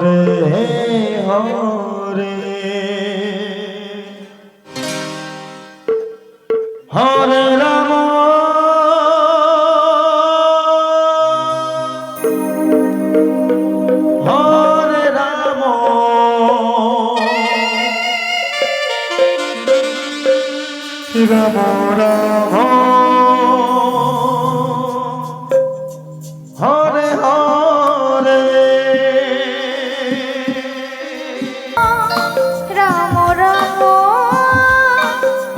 Hare Hare Hare Ram Hare Ram Ram Ram Hare Hare Ram Ram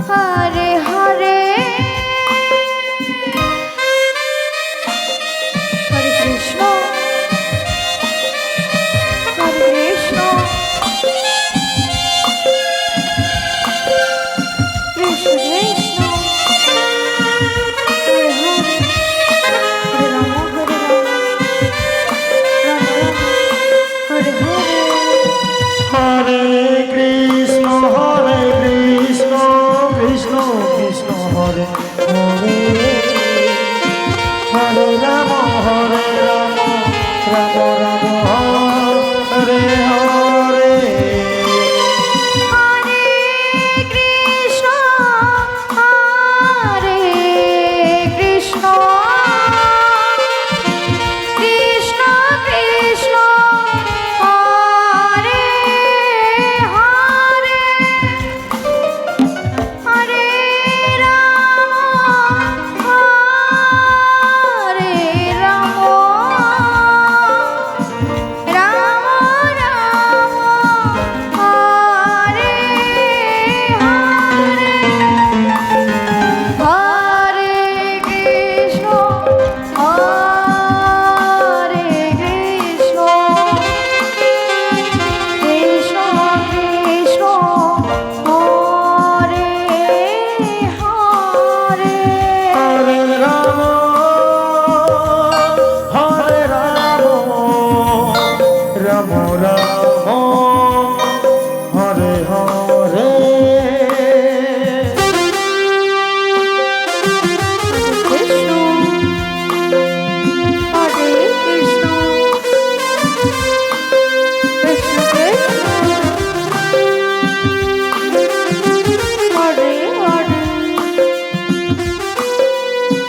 Hare Hare Hare Krishna Hare Krishna Krishna Krishna Hare Hare Hare Ram Hare Ram Ram Ram Hare Hare Hare Krishna Krishna Krishna Hare Hare Hare Ram Ram Ram Hare Hare Hare Krishna Krishna Krishna Hare Hare Hare Ram Ram Ram Hare Hare Hare Krishna Krishna Krishna Hare Hare Hare Ram Ram Ram Hare Hare Krishna Hare Krishna Krishna Krishna Hare Hare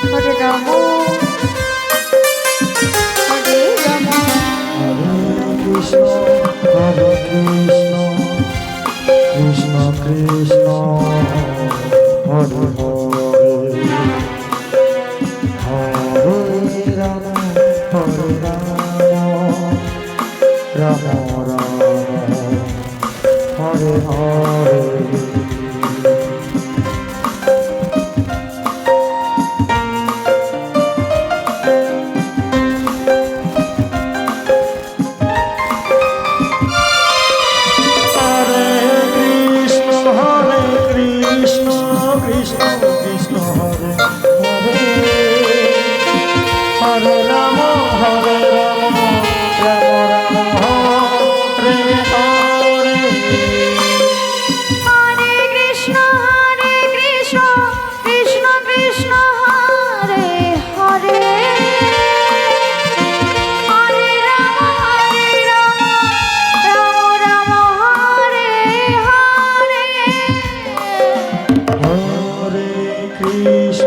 Hare Ram Hare Ram Hare Krishna Krishna Krishna Hare Hare Hare Ram Ram Ram Hare Hare Krishna Krishna Hare Hare Hare Ram Ram Ram Hare Hare Hare Krishna Krishna Krishna Hare Hare Hare Ram Ram Ram Hare Hare Hare Krishna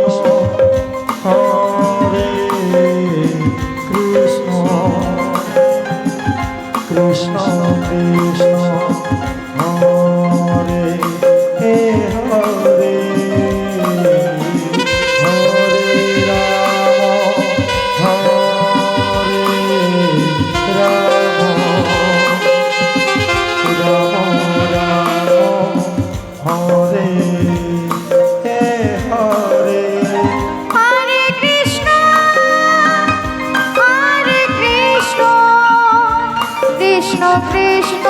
Krishna Krishna Hare Hare Hare Ram Ram Hare Hare Hare Krishna Krishna Krishna